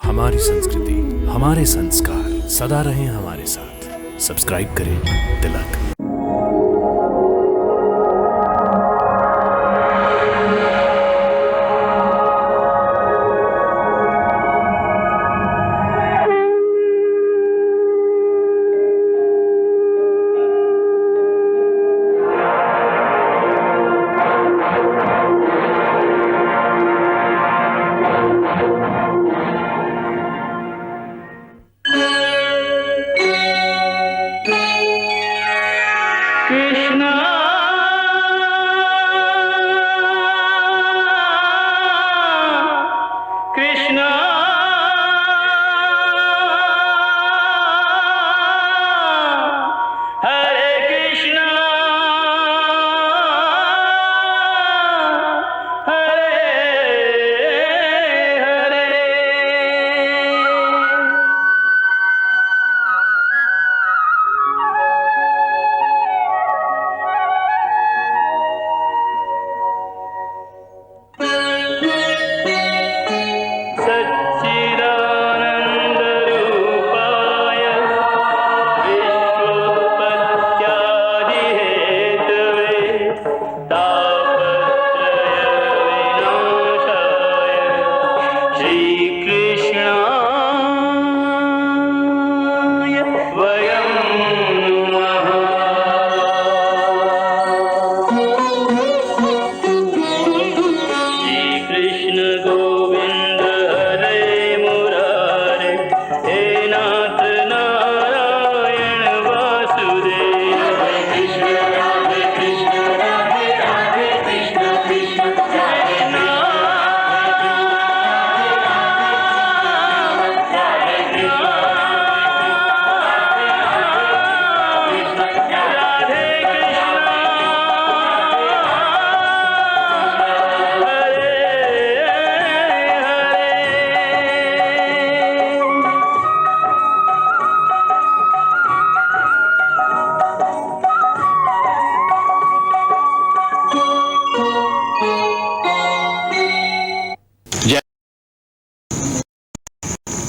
हमारी संस्कृति, हमारे संस्कार सदा रहें हमारे साथ। सब्सक्राइब करें तिलक।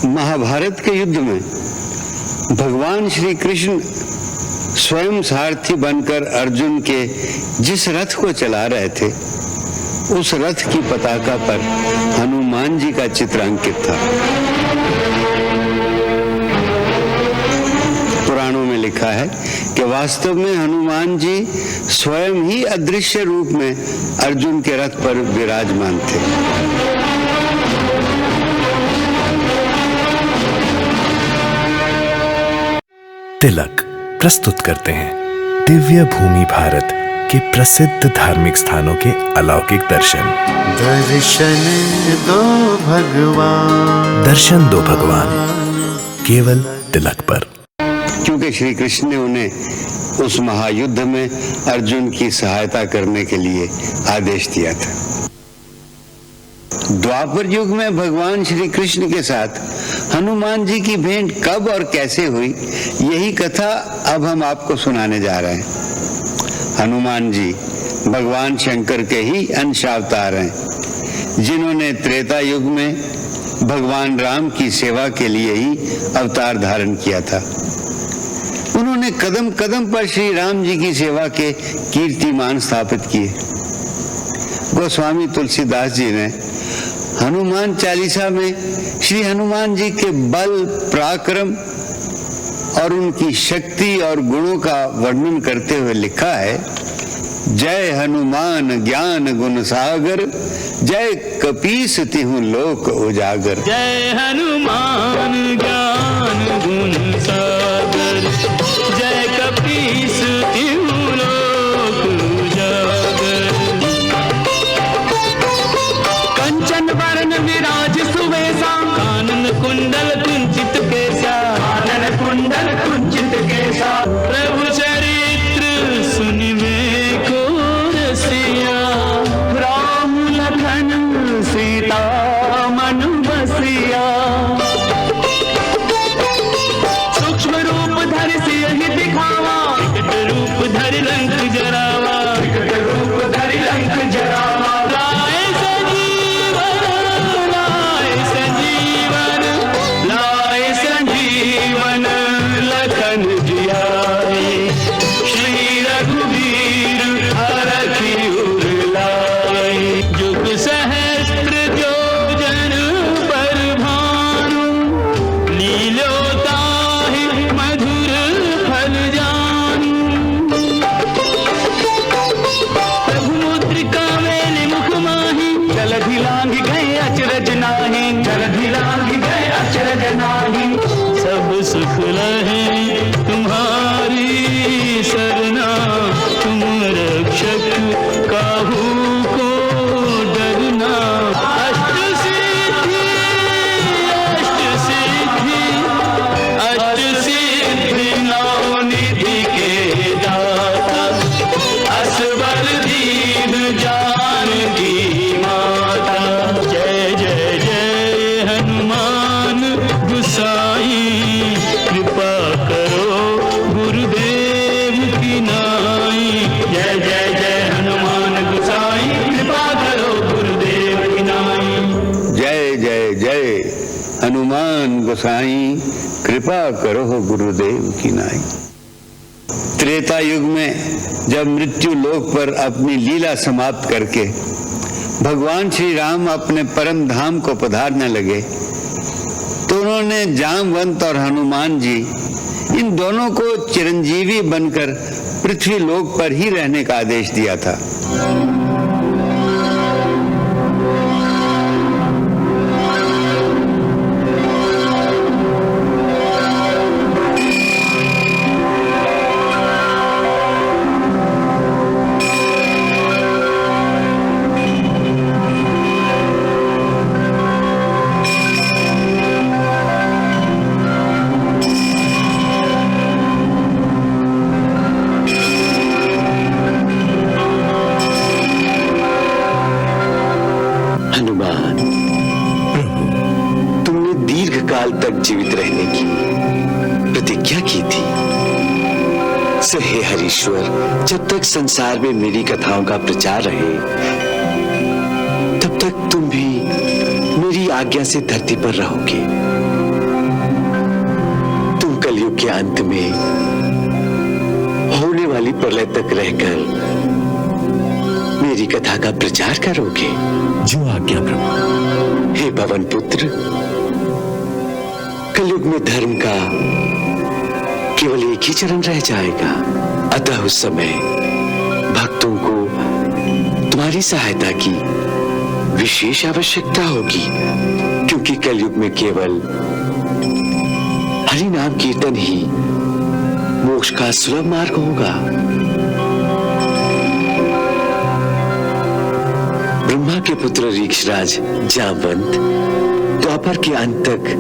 महाभारत के युद्ध में भगवान श्री कृष्ण स्वयं सारथी बनकर अर्जुन के जिस रथ को चला रहे थे, उस रथ की पताका पर हनुमान जी का चित्र अंकित था। पुराणों में लिखा है कि वास्तव में हनुमान जी स्वयं ही अदृश्य रूप में अर्जुन के रथ पर विराजमान थे। तिलक प्रस्तुत करते हैं दिव्य भूमि भारत के प्रसिद्ध धार्मिक स्थानों के अलौकिक दर्शन। दर्शन दो भगवान, दर्शन दो भगवान, केवल तिलक पर। क्योंकि श्री कृष्ण ने उन्हें उस महायुद्ध में अर्जुन की सहायता करने के लिए आदेश दिया था। द्वापर युग में भगवान श्री कृष्ण के साथ हनुमान जी की भेंट कब और कैसे हुई, यही कथा अब हम आपको सुनाने जा रहे हैं। हनुमान जी भगवान शंकर के ही अंशावतार हैं, जिन्होंने त्रेता युग में भगवान राम की सेवा के लिए ही अवतार धारण किया था। उन्होंने कदम कदम पर श्री राम जी की सेवा के कीर्तिमान स्थापित किए। गोस्वामी तुलसीदास जी ने हनुमान चालीसा में श्री हनुमान जी के बल पराक्रम और उनकी शक्ति और गुणों का वर्णन करते हुए लिखा है, जय हनुमान ज्ञान गुण सागर, जय कपीस तिहु लोक उजागर। जय हनुमान ज्ञान गुण सागर, जय कपीस तिहु लोक उजागर। कंचन वरण विराज सुवेशा, कानन कुंडल कुंचित केसा, कानन कुंडल कुंचित केसा। प्रभु चरित्र सुनिवे को रसिया, राम लखन सीता मन बसिया। सूक्ष्म रूप धर सियहि दिखावा, विकट रूप धर लंक जरावा, विकट रूप धर लंक जरावा। लाए संजीवन, लाए संजीवन, हनुमान गोसाई कृपा करो गुरुदेव की नाई। त्रेता युग में जब मृत्यु लोक पर अपनी लीला समाप्त करके भगवान श्री राम अपने परम धाम को पधारने लगे तो उन्होंने जामवंत और हनुमान जी इन दोनों को चिरंजीवी बनकर पृथ्वी लोक पर ही रहने का आदेश दिया था। जीवित रहने की प्रतिज्ञा की थी। हे हरीश्वर, जब तक संसार में मेरी कथाओं का प्रचार रहे तब तक तुम भी मेरी आज्ञा से धरती पर रहोगे। तुम कलयुग के अंत में होने वाली प्रलय तक रहकर मेरी कथा का प्रचार करोगे। जो आज्ञा प्रभु। हे पवन पुत्र, कलयुग में धर्म का केवल एक ही चरण रह जाएगा, अतः उस समय भक्तों को तुम्हारी सहायता की विशेष आवश्यकता होगी, क्योंकि कलयुग में केवल हरि नाम कीर्तन ही मोक्ष का सुलभ मार्ग होगा। ब्रह्मा के पुत्र रीक्षराज जामवंत द्वापर के अंत तक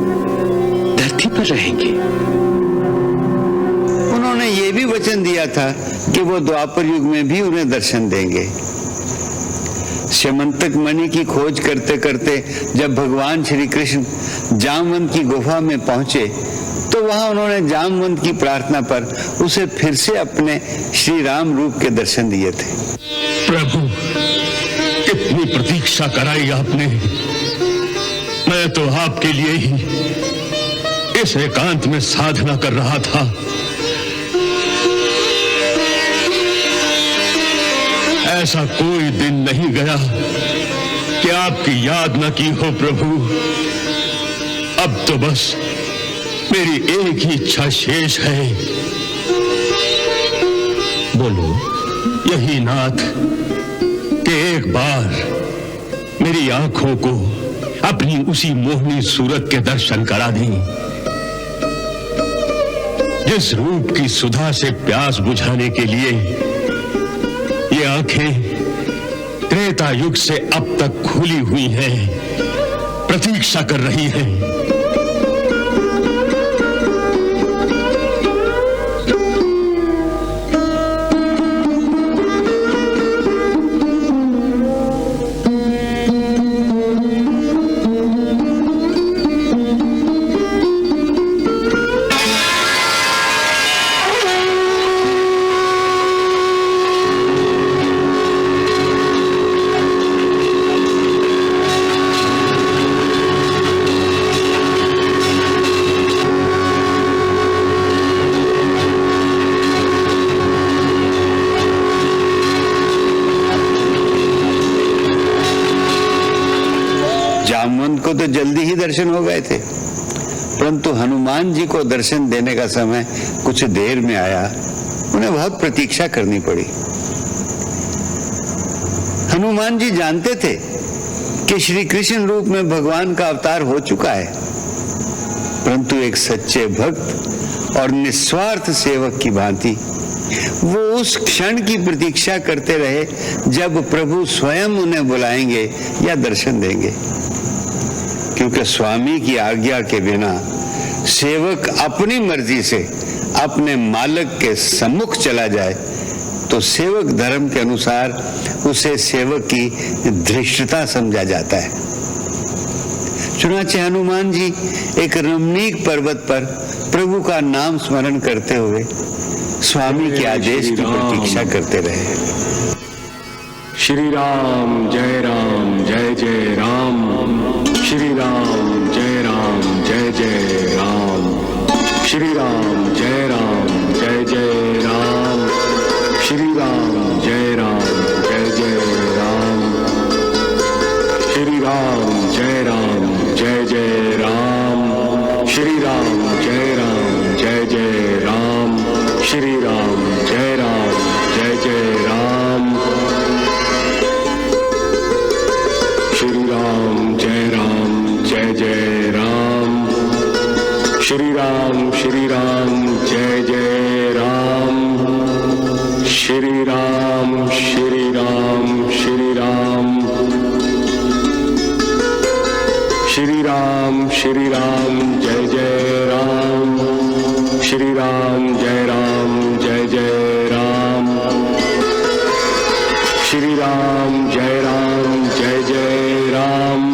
धरती पर रहेंगे। उन्होंने ये भी वचन दिया था कि वो द्वापर युग में भी उन्हें दर्शन देंगे। श्यमंतक मणि की खोज करते करते जब भगवान श्री कृष्ण जामवंत की गुफा में पहुंचे तो वहां उन्होंने जामवंत की प्रार्थना पर उसे फिर से अपने श्री राम रूप के दर्शन दिए थे। प्रभु, कितनी प्रतीक्षा कराई आपने। मैं तो आपके लिए ही इस एकांत में साधना कर रहा था। ऐसा कोई दिन नहीं गया कि आपकी याद न की हो प्रभु। अब तो बस मेरी एक ही इच्छा शेष है। बोलो यही नाथ कि एक बार मेरी आंखों को अपनी उसी मोहनी सूरत के दर्शन करा दें, जिस रूप की सुधा से प्यास बुझाने के लिए ये आंखें त्रेता युग से अब तक खुली हुई हैं, प्रतीक्षा कर रही हैं। जामवंत को तो जल्दी ही दर्शन हो गए थे, परंतु हनुमान जी को दर्शन देने का समय कुछ देर में आया। उन्हें बहुत प्रतीक्षा करनी पड़ी। हनुमान जी जानते थे कि श्री कृष्ण रूप में भगवान का अवतार हो चुका है, परंतु एक सच्चे भक्त और निस्वार्थ सेवक की भांति वो उस क्षण की प्रतीक्षा करते रहे जब प्रभु स्वयं उन्हें बुलाएंगे या दर्शन देंगे, क्योंकि स्वामी की आज्ञा के बिना सेवक अपनी मर्जी से अपने मालिक के सम्मुख चला जाए तो सेवक धर्म के अनुसार उसे सेवक की धृष्टता समझा जाता है। चुनाचे हनुमान जी एक रमणीक पर्वत पर प्रभु का नाम स्मरण करते हुए स्वामी के आदेश की प्रतीक्षा करते रहे। श्री राम जय जय राम, श्री राम जय राम श्री राम जय जय राम। श्री राम श्री राम श्री राम। श्री राम जय जय राम। श्री राम जय जय राम। श्री राम जय जय राम।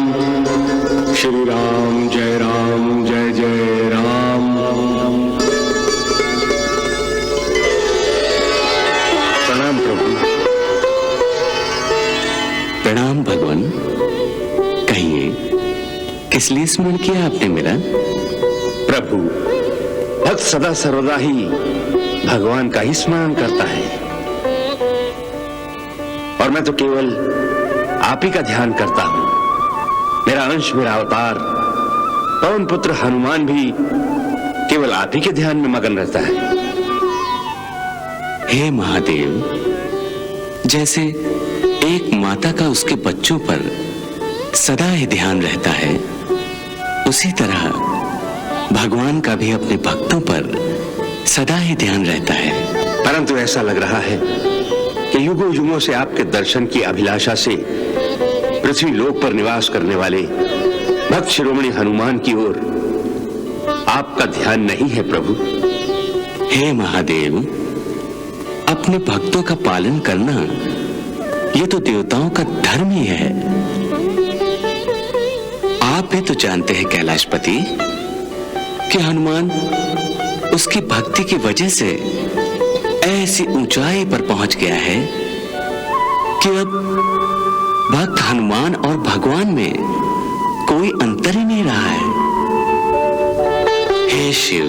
श्री राम जय जय राम। प्रणाम प्रभु। प्रणाम भगवान। कहिए, किस लिए स्मरण किया आपने मेरा? प्रभु, भक्त सदा सर्वदा ही भगवान का ही स्मरण करता है, और मैं तो केवल आप ही का ध्यान करता हूं। मेरा अंश, मेरा अवतार पवन पुत्र हनुमान भी केवल आप ही के ध्यान में मगन रहता है। हे महादेव, जैसे एक माता का उसके बच्चों पर सदा ही ध्यान रहता है, उसी तरह भगवान का भी अपने भक्तों पर सदा ही ध्यान रहता है। परंतु ऐसा लग रहा है कि युगों युगों से आपके दर्शन की अभिलाषा से पृथ्वी लोक पर निवास करने वाले भक्त शिरोमणि हनुमान की ओर आपका ध्यान नहीं है प्रभु। हे महादेव, अपने भक्तों का पालन करना ये तो देवताओं का धर्म ही है। आप भी तो जानते हैं कैलाशपति कि हनुमान उसकी भक्ति की वजह से ऐसी ऊंचाई पर पहुंच गया है कि अब भक्त हनुमान और भगवान में कोई अंतर ही नहीं रहा है। हे शिव,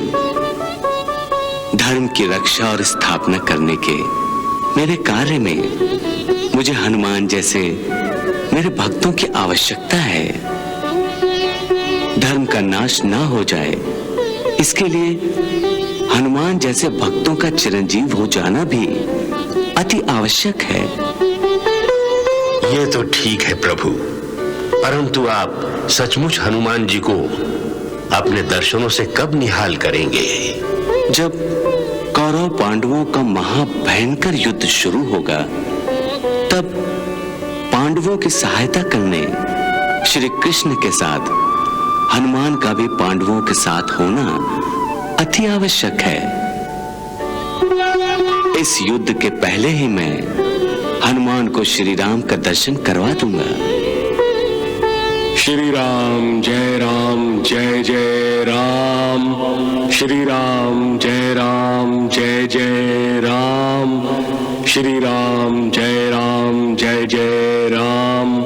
धर्म की रक्षा और स्थापना करने के मेरे कार्य में मुझे हनुमान जैसे मेरे भक्तों की आवश्यकता है। धर्म का नाश ना हो जाए, इसके लिए हनुमान जैसे भक्तों का चिरंजीव हो जाना भी अति आवश्यक है। ये तो ठीक है प्रभु, परंतु आप सचमुच हनुमान जी को अपने दर्शनों से कब निहाल करेंगे? जब कौरव पांडवों का महाभयंकर युद्ध शुरू होगा, तब पांडवों की सहायता करने श्री कृष्ण के साथ हनुमान का भी पांडवों के साथ होना अति आवश्यक है। इस युद्ध के पहले ही मैं हनुमान को श्री राम का दर्शन करवा दूंगा। श्री राम जय जय राम। श्री राम जय जय राम। श्री राम जय जय राम।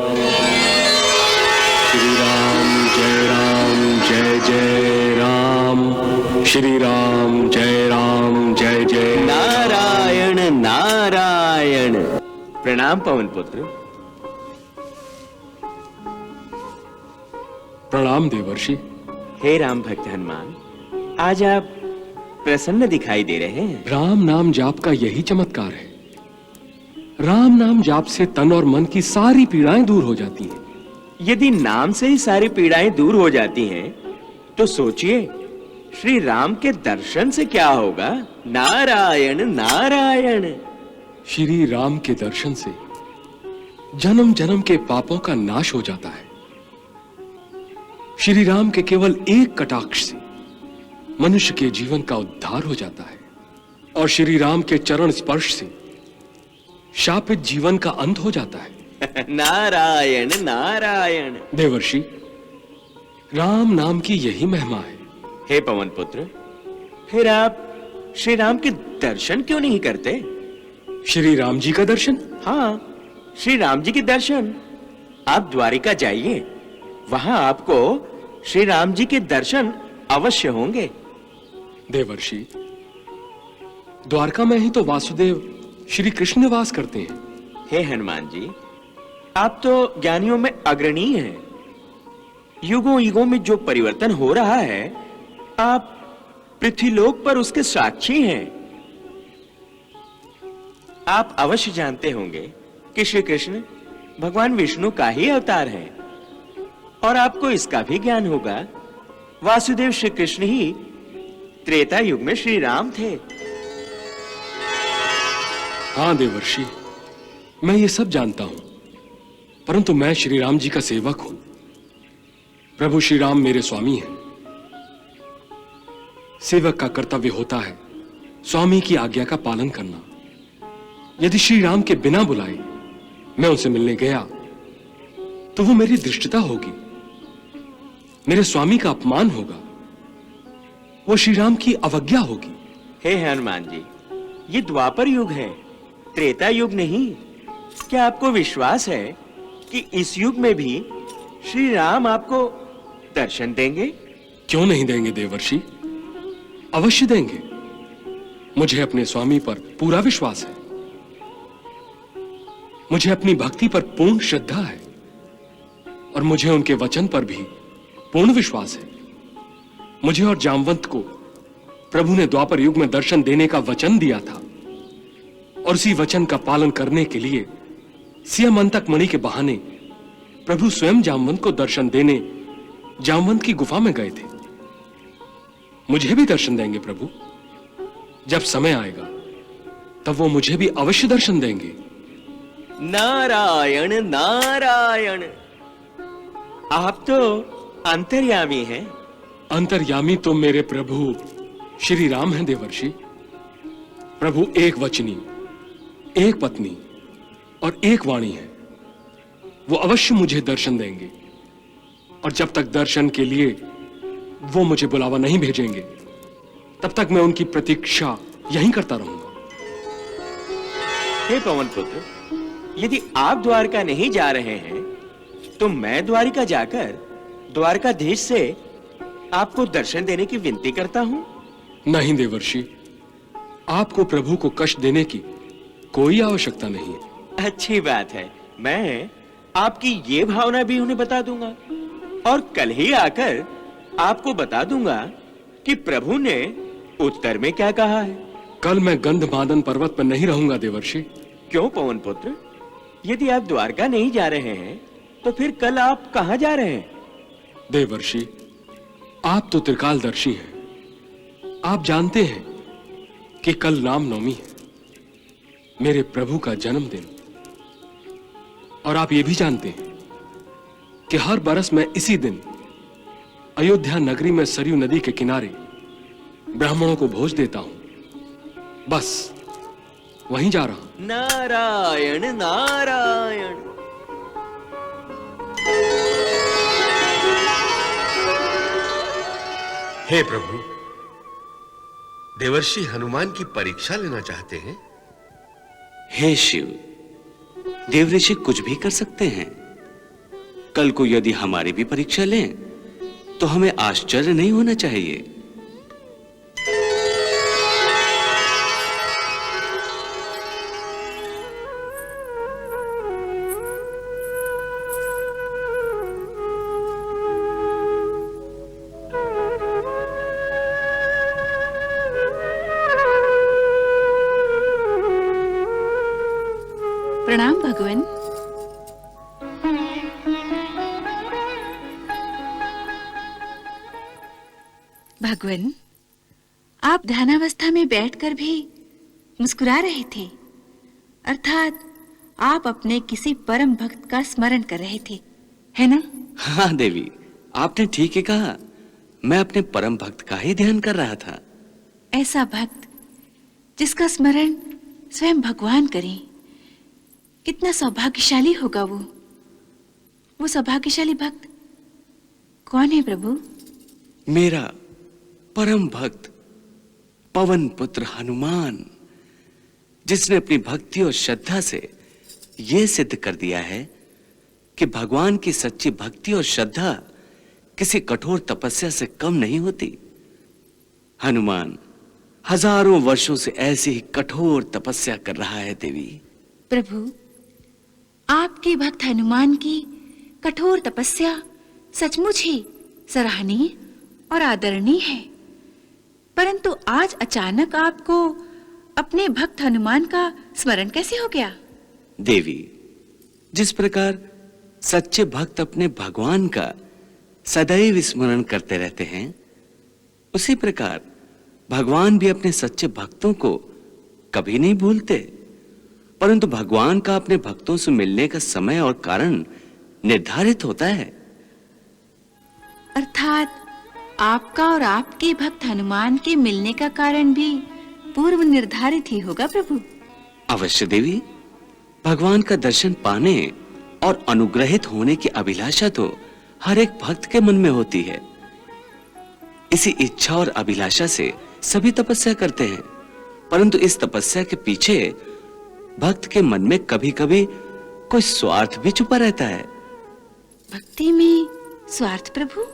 श्री राम जय जय राम। श्री राम जय जय। नारायण नारायण। प्रणाम पवन पुत्र। प्रणाम देवर्षि। हे राम भक्त हनुमान, आज आप प्रसन्न दिखाई दे रहे हैं। राम नाम जाप का यही चमत्कार है। राम नाम जाप से तन और मन की सारी पीड़ाएं दूर हो जाती हैं। यदि नाम से ही सारी पीड़ाएं दूर हो जाती हैं, तो सोचिए श्री राम के दर्शन से क्या होगा। नारायण नारायण। श्री राम के दर्शन से जन्म जन्म के पापों का नाश हो जाता है। श्री राम के केवल एक कटाक्ष से मनुष्य के जीवन का उद्धार हो जाता है, और श्री राम के चरण स्पर्श से शापित जीवन का अंत हो जाता है। नारायण नारायण। देवर्षि, राम नाम की यही महिमा है। हे पवन पुत्र, फिर आप श्री राम के दर्शन क्यों नहीं करते? श्री राम जी का दर्शन? हाँ, श्री राम जी के दर्शन। आप द्वारिका जाइए, वहां आपको श्री राम जी के दर्शन अवश्य होंगे। देवर्षि, द्वारका में ही तो वासुदेव श्री कृष्ण निवास करते हैं। हे हनुमान जी, आप तो ज्ञानियों में अग्रणी हैं। युगों युगों में जो परिवर्तन हो रहा है, आप पृथ्वीलोक पर उसके साक्षी हैं। आप अवश्य जानते होंगे कि श्री कृष्ण भगवान विष्णु का ही अवतार है, और आपको इसका भी ज्ञान होगा वासुदेव श्री कृष्ण ही त्रेता युग में श्री राम थे। हाँ देवर्षि, मैं ये सब जानता हूं, परंतु मैं श्री राम जी का सेवक हूं। प्रभु श्री राम मेरे स्वामी हैं। सेवक का कर्तव्य होता है स्वामी की आज्ञा का पालन करना। यदि श्री राम के बिना बुलाए मैं उनसे मिलने गया तो वो मेरी धृष्टता होगी, मेरे स्वामी का अपमान होगा, वो श्री राम की अवज्ञा होगी। हे हनुमान जी, ये द्वापर युग है, त्रेता युग नहीं। क्या आपको विश्वास है कि इस युग में भी श्री राम आपको दर्शन देंगे? क्यों नहीं देंगे देवर्षि, अवश्य देंगे। मुझे अपने स्वामी पर पूरा विश्वास है, मुझे अपनी भक्ति पर पूर्ण श्रद्धा है और मुझे उनके वचन पर भी पूर्ण विश्वास है। मुझे और जामवंत को प्रभु ने द्वापर युग में दर्शन देने का वचन दिया था और उसी वचन का पालन करने के लिए सियामंतक मणि के बहाने प्रभु स्वयं जामवंत को दर्शन देने जामवंत की गुफा में गए थे। मुझे भी दर्शन देंगे प्रभु। जब समय आएगा तब वो मुझे भी अवश्य दर्शन देंगे। नारायण नारायण, आप तो अंतर्यामी हैं। अंतर्यामी तो मेरे प्रभु श्री राम हैं देवर्षि। प्रभु एक वचनी, एक पत्नी और एक वाणी है। वो अवश्य मुझे दर्शन देंगे और जब तक दर्शन के लिए वो मुझे बुलावा नहीं भेजेंगे तब तक मैं उनकी प्रतीक्षा यहीं करता रहूंगा। हे पवन पुत्र, यदि आप द्वारका नहीं जा रहे हैं तो मैं द्वारिका जाकर द्वारकाधीश से आपको दर्शन देने की विनती करता हूं। नहीं देवर्षि, आपको प्रभु को कष्ट देने की कोई आवश्यकता नहीं है। अच्छी बात है, मैं आपकी ये भावना भी उन्हें बता दूंगा और कल ही आकर आपको बता दूंगा कि प्रभु ने उत्तर में क्या कहा है। कल मैं गंधमादन पर्वत पर नहीं रहूंगा देवर्षि। क्यों पवन पुत्र, यदि आप द्वारका नहीं जा रहे हैं तो फिर कल आप कहां जा रहे हैं? देवर्षि, आप तो त्रिकालदर्शी हैं। आप जानते हैं कि कल रामनवमी है, मेरे प्रभु का जन्मदिन। और आप ये भी जानते हैं कि हर बरस मैं इसी दिन अयोध्या नगरी में सरयू नदी के किनारे ब्राह्मणों को भोज देता हूं। बस वहीं जा रहा हूं। नारायण नारायण। हे प्रभु, देवर्षि हनुमान की परीक्षा लेना चाहते हैं। हे शिव, देवऋषि कुछ भी कर सकते हैं। कल को यदि हमारी भी परीक्षा लें तो हमें आश्चर्य नहीं होना चाहिए। प्रणाम भगवान। भगवान, आप ध्यानावस्था में बैठकर भी मुस्कुरा रहे थे, अर्थात आप अपने किसी परम भक्त का स्मरण कर रहे थे, है ना? हाँ देवी, आपने ठीक ही कहा। मैं अपने परम भक्त का ही ध्यान कर रहा था। ऐसा भक्त जिसका स्मरण स्वयं भगवान करें, कितना सौभाग्यशाली होगा वो सौभाग्यशाली भक्त कौन है प्रभु? मेरा परम भक्त पवन पुत्र हनुमान, जिसने अपनी भक्ति और श्रद्धा से यह सिद्ध कर दिया है कि भगवान की सच्ची भक्ति और श्रद्धा किसी कठोर तपस्या से कम नहीं होती। हनुमान हजारों वर्षों से ऐसी ही कठोर तपस्या कर रहा है देवी। प्रभु, आपके भक्त हनुमान की कठोर तपस्या सचमुच ही सराहनीय और आदरणीय है, परंतु आज अचानक आपको अपने भक्त हनुमान का स्मरण कैसे हो गया? देवी, जिस प्रकार सच्चे भक्त अपने भगवान का सदैव स्मरण करते रहते हैं, उसी प्रकार भगवान भी अपने सच्चे भक्तों को कभी नहीं भूलते, परंतु भगवान का अपने भक्तों से मिलने का समय और कारण निर्धारित होता है। अर्थात आपका और आपके भक्त हनुमान के मिलने का कारण भी पूर्व निर्धारित ही होगा प्रभु। अवश्य देवी, भगवान का दर्शन पाने और अनुग्रहित होने की अभिलाषा तो हर एक भक्त के मन में होती है। इसी इच्छा और अभिलाषा से सभी तपस्या करते हैं, परंतु इस तपस्या के पीछे भक्त के मन में कभी-कभी कोई स्वार्थ भी छुपा रहता है। भक्ति में स्वार्थ प्रभु?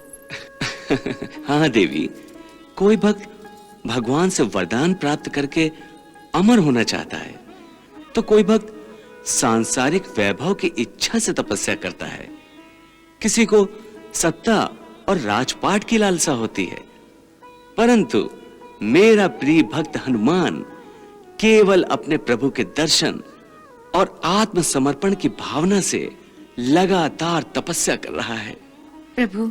हाँ देवी, कोई भक्त भगवान से वरदान प्राप्त करके अमर होना चाहता है, तो कोई भक्त सांसारिक वैभव की इच्छा से तपस्या करता है। किसी को सत्ता और राजपाट की लालसा होती है, परंतु मेरा प्रिय भक्त हनुमान केवल अपने प्रभु के दर्शन और आत्मसमर्पण की भावना से लगातार तपस्या कर रहा है। प्रभु,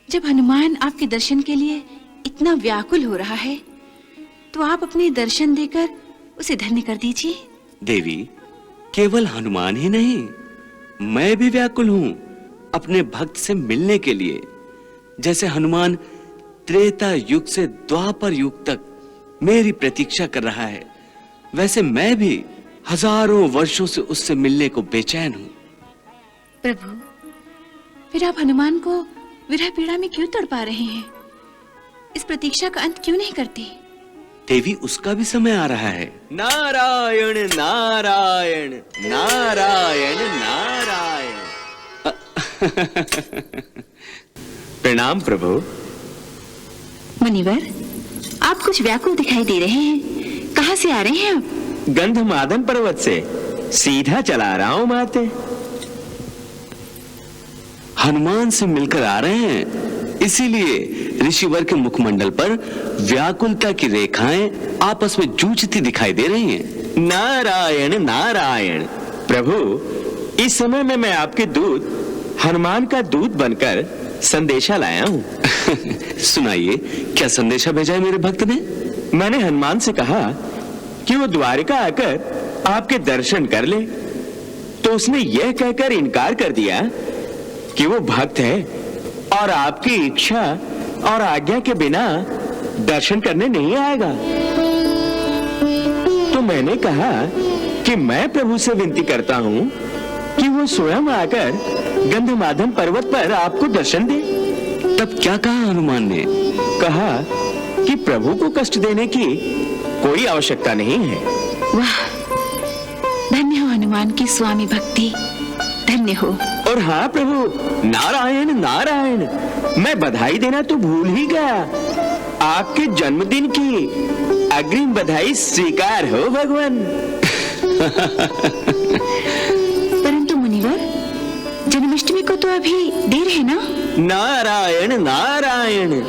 जब हनुमान आपके दर्शन के लिए इतना व्याकुल हो रहा है, तो आप अपने दर्शन देकर उसे धन्य कर दीजिए। देवी, केवल हनुमान ही नहीं, मैं भी व्याकुल हूं अपने भक्त से मिलने के लिए। जैसे हनुमान त्रेता युग से द्वापर युग तक मेरी प्रतीक्षा कर रहा है, वैसे मैं भी हजारों वर्षों से उससे मिलने को बेचैन हूं। प्रभु, फिर आप हनुमान को विरह पीड़ा में क्यों तड़पा रहे हैं? इस प्रतीक्षा का अंत क्यों नहीं करते? देवी, उसका भी समय आ रहा है। नारायण नारायण नारायण नारायण। प्रणाम प्रभु। मुनिवर, आप कुछ व्याकुल दिखाई दे रहे हैं। कहाँ से आ रहे हैं आप? गंधमादन पर्वत से सीधा चला रहा हूं माते। हनुमान से मिलकर आ रहे हैं, इसीलिए ऋषिवर के मुखमंडल पर व्याकुलता की रेखाएं आपस में जूझती दिखाई दे रही हैं। नारायण नारायण। प्रभु, इस समय में मैं आपके दूत हनुमान का दूत बनकर संदेशा लाया हूँ। सुनाइए, क्या संदेशा भेजा है मेरे भक्त ने? मैंने हनुमान से कहा कि वो द्वारिका आकर आपके दर्शन कर ले, तो उसने यह कहकर इनकार कर दिया कि वो भक्त है और आपकी इच्छा और आज्ञा के बिना दर्शन करने नहीं आएगा। तो मैंने कहा कि मैं प्रभु से विनती करता हूँ कि वो स्वयं आकर गंधमादन पर्वत पर आपको दर्शन दे। तब क्या कहा हनुमान ने? कहा कि प्रभु को कष्ट देने की कोई आवश्यकता नहीं है। वाह, धन्य हो हनुमान की स्वामी भक्ति, धन्य हो। और हाँ प्रभु, नारायण नारायण, मैं बधाई देना तो भूल ही गया। आपके जन्मदिन की अग्रिम बधाई स्वीकार हो भगवान। परंतु मुनिवर, जन्माष्टमी को तो अभी देर है ना? नारायण नारायण,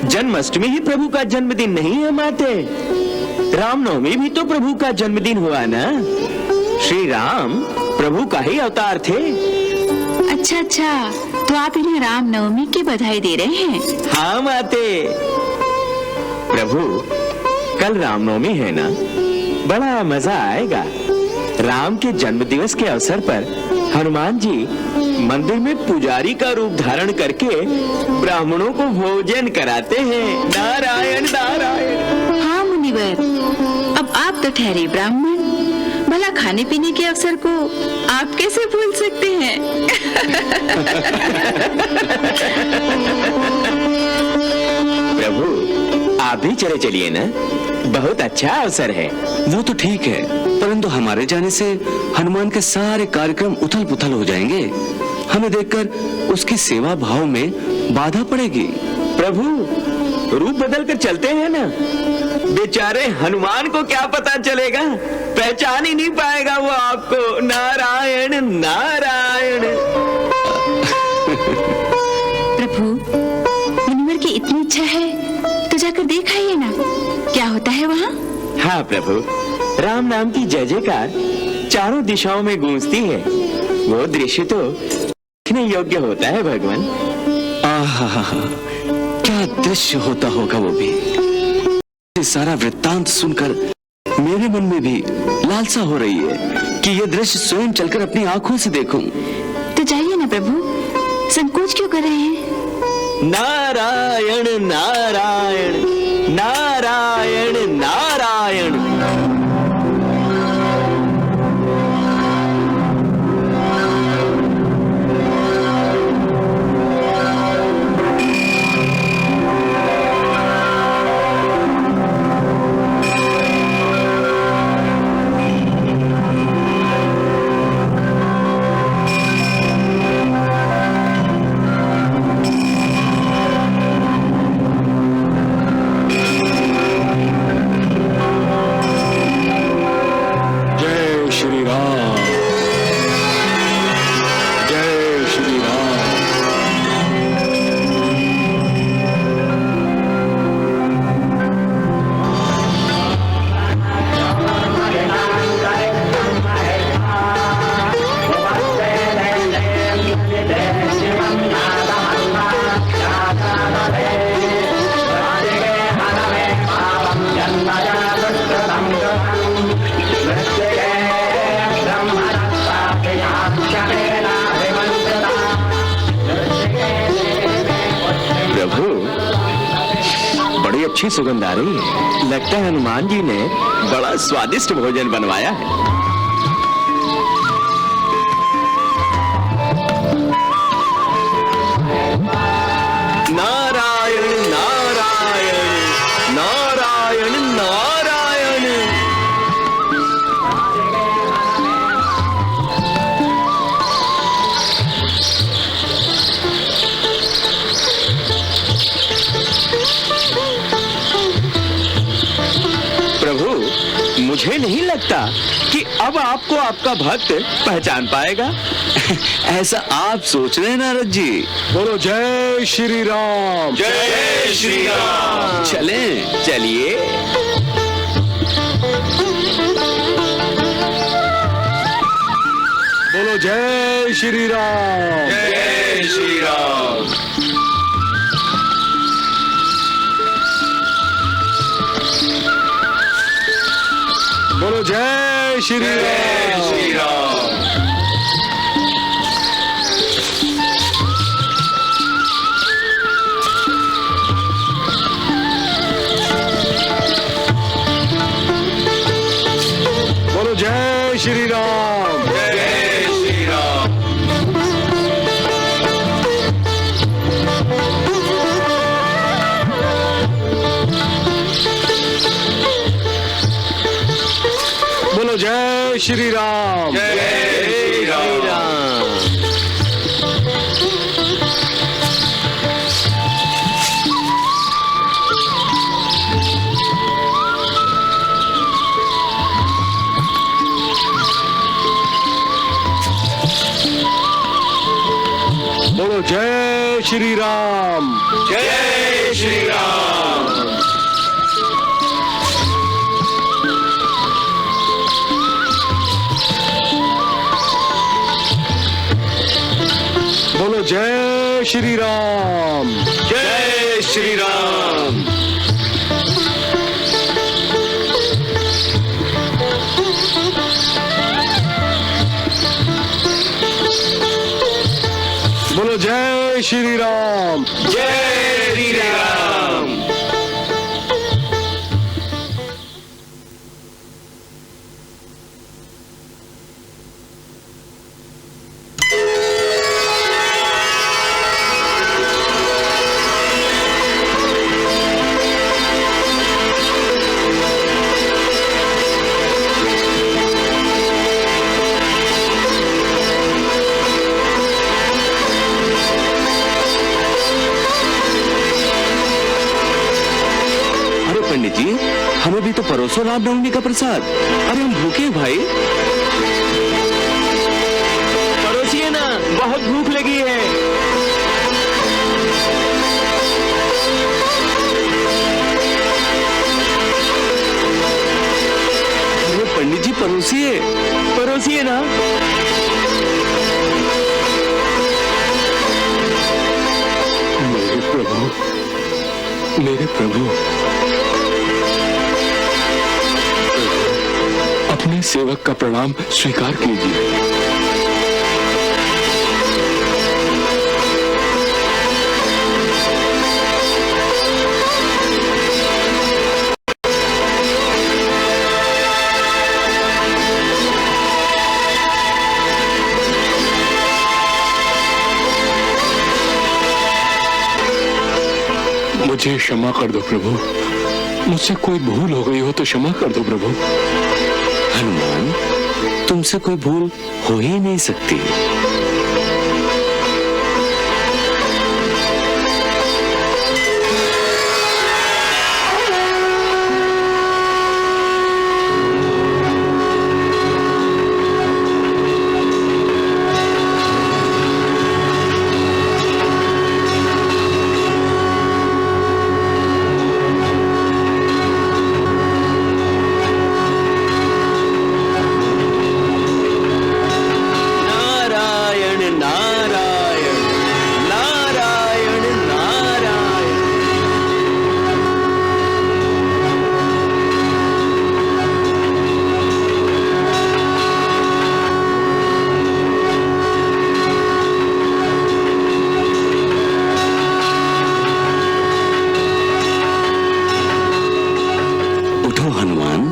जन्माष्टमी ही प्रभु का जन्मदिन नहीं है माते। रामनवमी भी तो प्रभु का जन्मदिन हुआ ना। श्री राम प्रभु का ही अवतार थे। अच्छा अच्छा, तो आप इन्हें रामनवमी की बधाई दे रहे हैं? हाँ माते। प्रभु, कल रामनवमी है ना, बड़ा मजा आएगा। राम के जन्म दिवस के अवसर पर हनुमान जी मंदिर में पुजारी का रूप धारण करके ब्राह्मणों को भोजन कराते हैं। नारायण नारायण। हाँ मुनिवर, अब आप तो ठहरे ब्राह्मण, भला खाने पीने के अवसर को आप कैसे भूल सकते हैं? प्रभु, आप भी चले चलिए ना, बहुत अच्छा अवसर है। वो तो ठीक है, परंतु हमारे जाने से हनुमान के सारे कार्यक्रम उथल पुथल हो जाएंगे। हमें देखकर उसकी सेवा भाव में बाधा पड़ेगी। प्रभु, रूप बदल कर चलते हैं ना, बेचारे हनुमान को क्या पता चलेगा, पहचान ही नहीं पाएगा वो आपको। नारायण नारायण। प्रभु, मुनिवर की इतनी इच्छा है तो जाकर देख आइए ना, क्या होता है वहाँ? हाँ प्रभु, राम नाम की जय जयकार चारों दिशाओं में गूंजती है। वो दृश्य तो देखने योग्य होता है भगवान। आहा, क्या दृश्य होता होगा वो भी। सारा वृत्तांत सुनकर मेरे मन में भी लालसा हो रही है कि यह दृश्य स्वयं चलकर अपनी आंखों से देखूं। तो जाइए ना प्रभु, संकोच क्यों कर रहे हैं? नारायण नारायण नारायण नारायण। अच्छी सुगंध आ रही है। लगता है हनुमान जी ने बड़ा स्वादिष्ट भोजन बनवाया है। नारायण नारायण नारायण नारायण। प्रभु, मुझे नहीं लगता कि अब आपको आपका भक्त पहचान पाएगा। ऐसा आप सोच रहे हैं नारद जी? बोलो जय श्री राम। जय श्री राम। चलें, चलिए। बोलो जय श्री राम। जय श्री राम। बोलो जय श्री राम। श्री राम। बोलो जय श्री राम। जय श्री राम। बोलो जय श्री राम। जय श्री राम। बोलो जय श्री राम। जय श्री राम। बोलो जय श्री राम। जय श्री राम। बोलो जय श्री राम। जय श्री राम। पंडित जी, हमें भी तो परोसो रामनवमी का प्रसाद। अरे हम भूखे हैं भाई। परोसिए ना, बहुत भूख लगी है। अरे पंडित जी, परोसिए, परोसिए ना। मेरे प्रभु, मेरे प्रभु। अपने सेवक का प्रणाम स्वीकार कीजिए। मुझे क्षमा कर दो प्रभु, मुझसे कोई भूल हो गई हो तो क्षमा कर दो प्रभु। हनुमान, तुमसे कोई भूल हो ही नहीं सकती। हनुमान,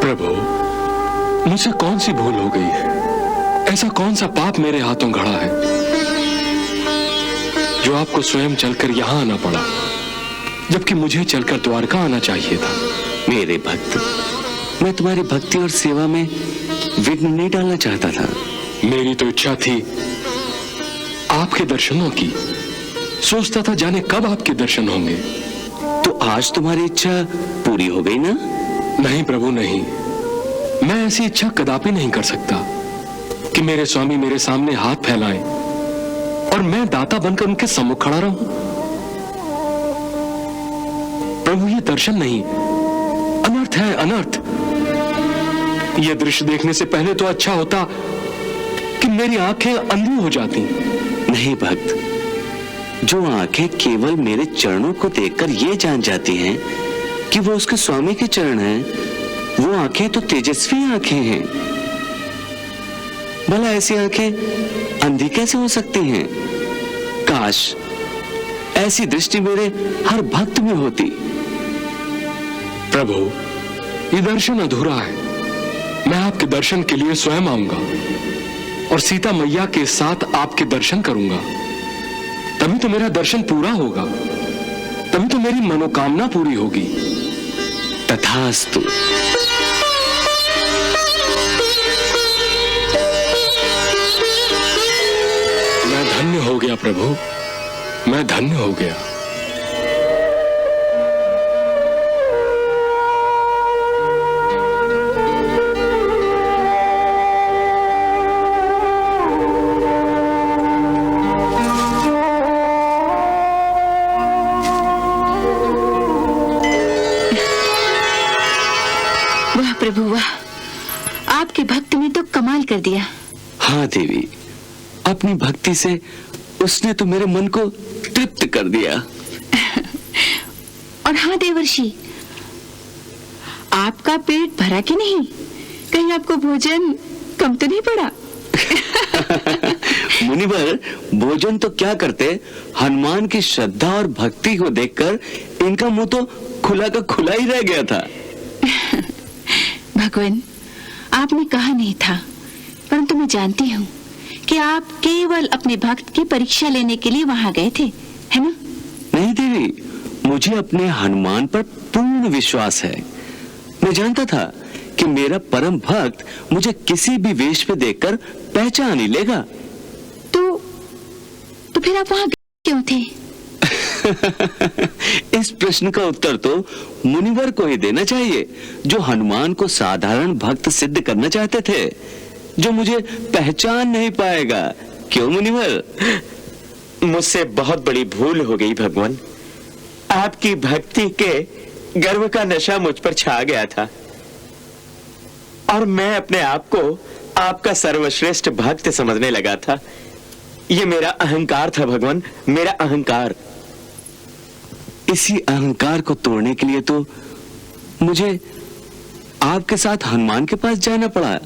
प्रभु, मुझसे कौन सी भूल हो गई है? ऐसा कौन सा पाप मेरे हाथों घड़ा है जो आपको स्वयं चलकर यहां आना पड़ा, जबकि मुझे चलकर द्वारका आना चाहिए था? मेरे भक्त, मैं तुम्हारी भक्ति और सेवा में विघ्न नहीं डालना चाहता था। मेरी तो इच्छा थी आपके दर्शनों की, सोचता था जाने कब आपके दर्शन होंगे। तो आज तुम्हारी इच्छा पूरी हो गई ना? नहीं प्रभु, नहीं। मैं ऐसी इच्छा कदापि नहीं कर सकता कि मेरे स्वामी मेरे सामने हाथ फैलाएं और मैं दाता बनकर उनके सम्मुख खड़ा रहूं। प्रभु, ये दर्शन नहीं, अनर्थ है, अनर्थ। ये दृश्य देखने से पहले तो अच्छा होता कि मेरी आंखें अंधी हो जाती। नहीं भक्त, जो आंखें केवल मेरे चरणों को देखकर ये जान जाती हैं कि वो उसके स्वामी के चरण हैं, वो आंखें तो तेजस्वी आंखें हैं। भला ऐसी आंखें अंधी कैसे हो सकती हैं? काश ऐसी दृष्टि मेरे हर भक्त में होती। प्रभु, ये दर्शन अधूरा है। मैं आपके दर्शन के लिए स्वयं आऊंगा और सीता मैया के साथ आपके दर्शन करूंगा। तभी तो मेरा दर्शन पूरा होगा, तभी तो मेरी मनोकामना पूरी होगी। तथास्तु। मैं धन्य हो गया प्रभु, मैं धन्य हो गया। वाह प्रभु वाह, आपके भक्त ने तो कमाल कर दिया। हाँ देवी, अपनी भक्ति से उसने तो मेरे मन को तृप्त कर दिया। और हाँ देवर्षि, आपका पेट भरा कि नहीं? कहीं आपको भोजन कम तो नहीं पड़ा? मुनिवर, भोजन तो क्या करते, हनुमान की श्रद्धा और भक्ति को देखकर इनका मुंह तो खुला का खुला ही रह गया था। भगवान, आपने कहा नहीं था, परंतु मैं जानती हूँ कि आप केवल अपने भक्त की परीक्षा लेने के लिए वहां गए थे, है ना? नहीं देवी, मुझे अपने हनुमान पर पूर्ण विश्वास है। मैं जानता था कि मेरा परम भक्त मुझे किसी भी वेश में देखकर पहचान ही लेगा। तो फिर आप वहां क्यों थे? इस प्रश्न का उत्तर तो मुनिवर को ही देना चाहिए, जो हनुमान को साधारण भक्त सिद्ध करना चाहते थे, जो मुझे पहचान नहीं पाएगा। क्यों मुनिवर? मुझसे बहुत बड़ी भूल हो गई भगवान। आपकी भक्ति के गर्व का नशा मुझ पर छा गया था और मैं अपने आप को आपका सर्वश्रेष्ठ भक्त समझने लगा था। ये मेरा अहंकार था भगवान, मेरा अहंकार। इसी अहंकार को तोड़ने के लिए तो मुझे आपके साथ हनुमान के पास जाना पड़ा।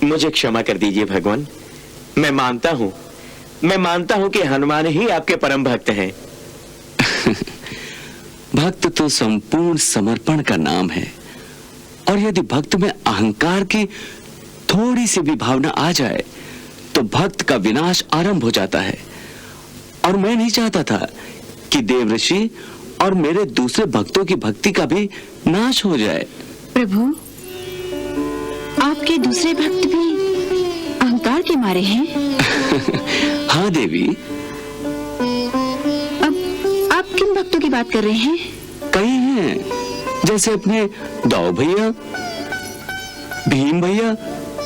मुझे क्षमा कर दीजिए भगवान। मैं मानता हूं कि हनुमान ही आपके परम भक्त हैं। भक्त तो संपूर्ण समर्पण का नाम है, और यदि भक्त में अहंकार की थोड़ी सी भी भावना आ जाए तो भक्त का विनाश आरंभ हो जाता है। और मैं नहीं चाहता था कि देवऋषि और मेरे दूसरे भक्तों की भक्ति का भी नाश हो जाए। प्रभु, आपके दूसरे भक्त भी अहंकार के मारे हैं? हाँ देवी। अब आप किन भक्तों की बात कर रहे हैं? कई हैं, जैसे अपने दाऊ भैया, भीम भैया,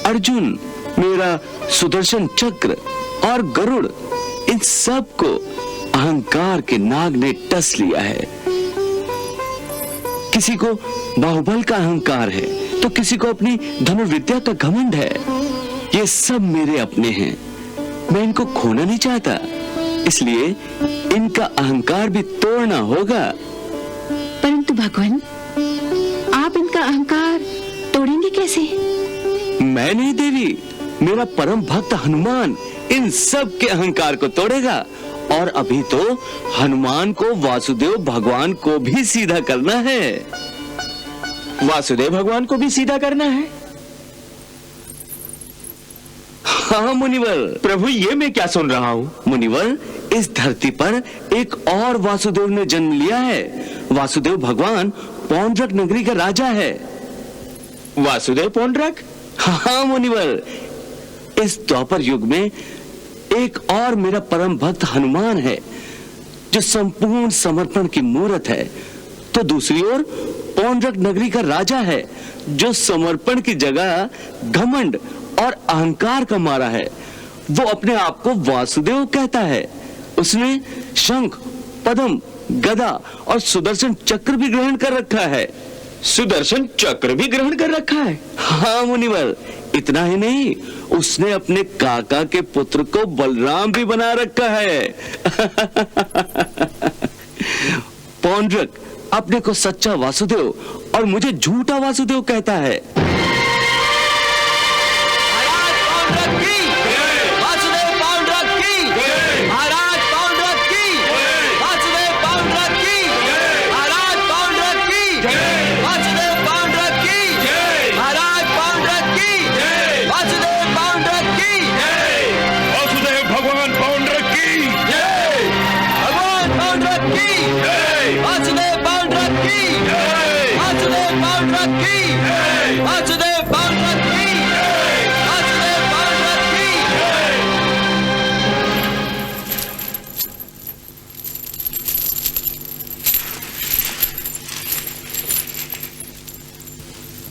अर्जुन, मेरा सुदर्शन चक्र और गरुड़, इन सब को अहंकार के नाग ने टस लिया है। किसी को बाहुबल का अहंकार है तो किसी को अपनी धनुर्विद्या का घमंड है। ये सब मेरे अपने हैं, मैं इनको खोना नहीं चाहता, इसलिए इनका अहंकार भी तोड़ना होगा। परंतु भगवान, आप इनका अहंकार तोड़ेंगे कैसे? मैं नहीं देवी, मेरा परम भक्त हनुमान इन सब के अहंकार को तोड़ेगा। और अभी तो हनुमान को वासुदेव भगवान को भी सीधा करना है। वासुदेव भगवान को भी सीधा करना है? हाँ मुनिवर। प्रभु, ये मैं क्या सुन रहा हूँ? मुनिवर, इस धरती पर एक और वासुदेव ने जन्म लिया है। वासुदेव भगवान पौंड्रक नगरी का राजा है। वासुदेव पौंड्रक? हाँ मुनिवर, इस द्वापर युग में एक और मेरा परम भक्त हनुमान है जो संपूर्ण समर्पण की मूर्त है। तो दूसरी ओर पौंड्रक नगरी का राजा है जो समर्पण की जगह घमंड और अहंकार का मारा है। वो अपने आप को वासुदेव कहता है। उसने शंख, पद्म, गदा और सुदर्शन चक्र भी ग्रहण कर रखा है। सुदर्शन चक्र भी ग्रहण कर रखा है? हाँ मुनिवर, इतना ही नहीं, उसने अपने काका के पुत्र को बलराम भी बना रखा है। पौंड्रक अपने को सच्चा वासुदेव और मुझे झूठा वासुदेव कहता है।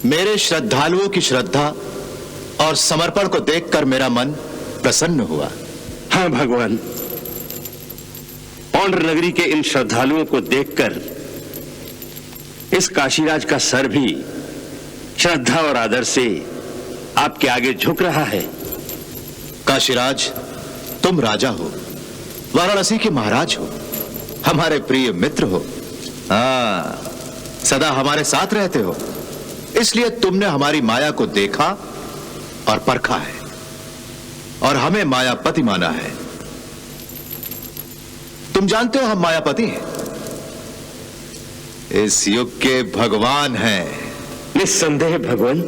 मेरे श्रद्धालुओं की श्रद्धा और समर्पण को देखकर मेरा मन प्रसन्न हुआ। हाँ भगवान, पौंड्र नगरी के इन श्रद्धालुओं को देखकर इस काशीराज का सर भी श्रद्धा और आदर से आपके आगे झुक रहा है। काशीराज, तुम राजा हो, वाराणसी के महाराज हो, हमारे प्रिय मित्र हो, हाँ, सदा हमारे साथ रहते हो, इसलिए तुमने हमारी माया को देखा और परखा है और हमें मायापति माना है। तुम जानते हो हम मायापति हैं, इस युग के भगवान हैं। निस्संदेह भगवान।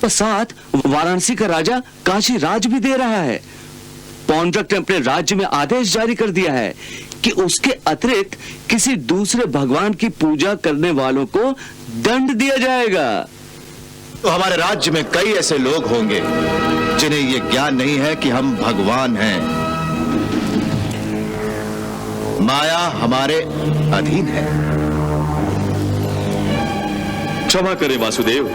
साथ वाराणसी का राजा काशी राज भी दे रहा है। पौंड्रक ने अपने राज्य में आदेश जारी कर दिया है कि उसके अतिरिक्त किसी दूसरे भगवान की पूजा करने वालों को दंड दिया जाएगा। तो हमारे राज्य में कई ऐसे लोग होंगे जिन्हें यह ज्ञान नहीं है कि हम भगवान हैं। माया हमारे अधीन है। क्षमा करें वासुदेव,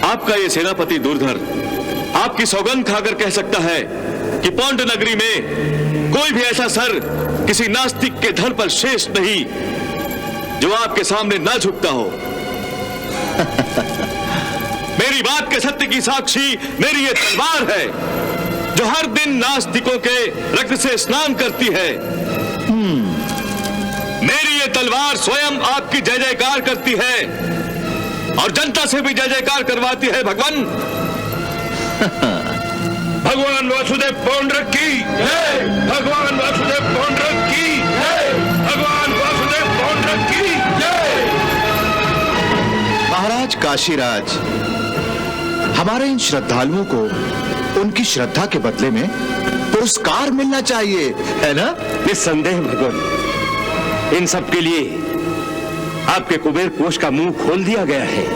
आपका ये सेनापति दुर्धर आपकी सौगंध खाकर कह सकता है कि पौंड नगरी में कोई भी ऐसा सर किसी नास्तिक के धन पर शेष नहीं जो आपके सामने ना झुकता हो। मेरी बात के सत्य की साक्षी मेरी ये तलवार है जो हर दिन नास्तिकों के रक्त से स्नान करती है। तलवार स्वयं आपकी जय जयकार करती है और जनता से भी जय जयकार करवाती है भगवान। भगवान वासुदेव पौंड्रक की जय, भगवान वासुदेव पौंड्रक की जय, भगवान वासुदेव पौंड्रक की जय। महाराज काशीराज, हमारे इन श्रद्धालुओं को उनकी श्रद्धा के बदले में पुरस्कार मिलना चाहिए, है ना? निस्संदेह भगवान, इन सब के लिए आपके कुबेर कोष का मुंह खोल दिया गया है।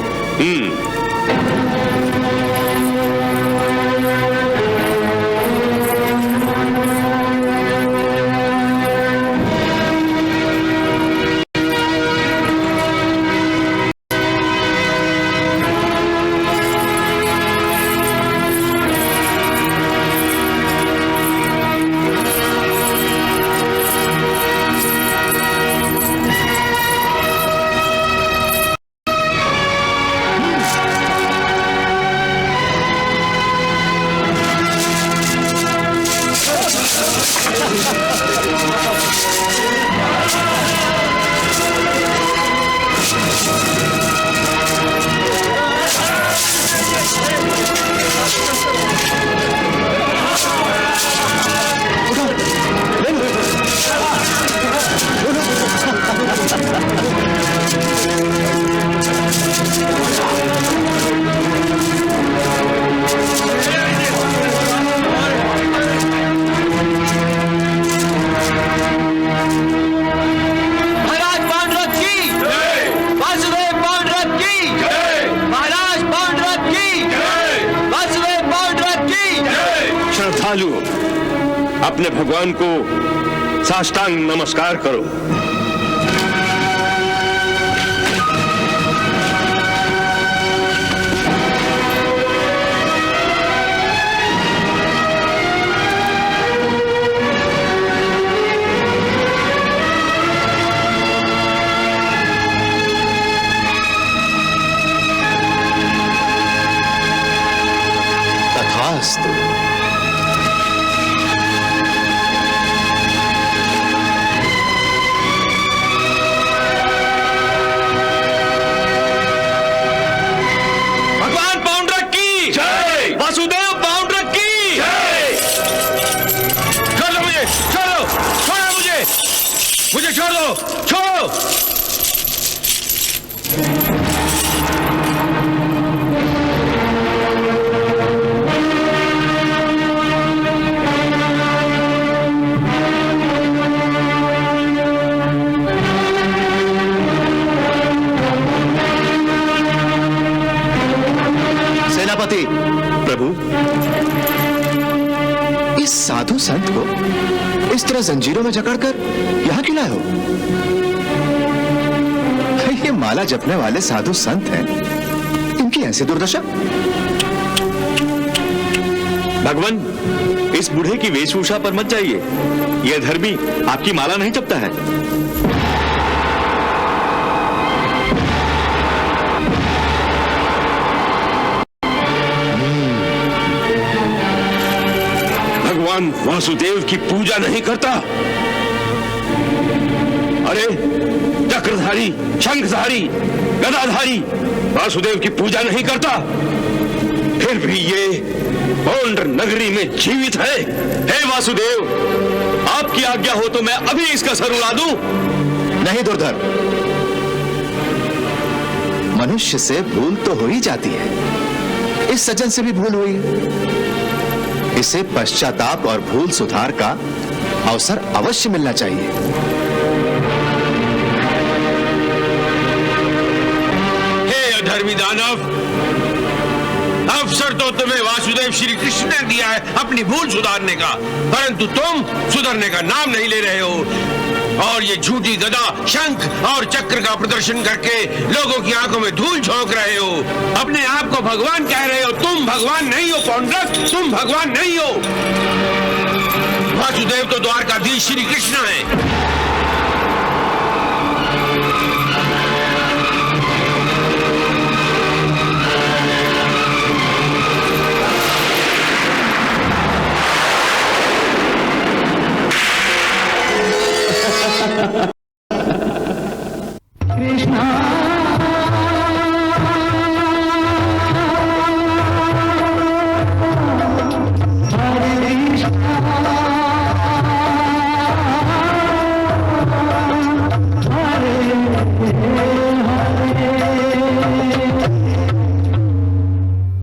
अपने भगवान को साष्टांग नमस्कार करो। तथास्तु। मुझे छोड़ दो, छोड़ो। सेनापति। प्रभु, इस साधु संत को इस तरह जंजीरों में जकड़कर यहां क्यों लाए हो? ये माला जपने वाले साधु संत हैं, इनकी ऐसी दुर्दशा। भगवान, इस बूढ़े की वेशभूषा पर मत जाइए। यह धर्मी आपकी माला नहीं जपता है। भगवान वासुदेव की पूजा नहीं करता। अरे चक्रधारी, शंखधारी, गदाधारी वासुदेव की पूजा नहीं करता, फिर भी ये पौंड्र नगरी में जीवित है। हे वासुदेव, आपकी आज्ञा हो तो मैं अभी इसका सर उड़ा दूं। नहीं दुर्धर, मनुष्य से भूल तो हो ही जाती है। इस सज्जन से भी भूल हुई। इसे पश्चाताप और भूल सुधार का अवसर अवश्य मिलना चाहिए। हे अधर्मी दानव, अवसर तो तुम्हें वासुदेव श्री कृष्ण ने दिया है अपनी भूल सुधारने का, परंतु तुम सुधरने का नाम नहीं ले रहे हो और ये झूठी गदा, शंख और चक्र का प्रदर्शन करके लोगों की आंखों में धूल झोंक रहे हो। अपने आप को भगवान कह रहे हो। तुम भगवान नहीं हो पौंड्रक, तुम भगवान नहीं हो। वासुदेव तो द्वारकाधीश श्री कृष्ण है।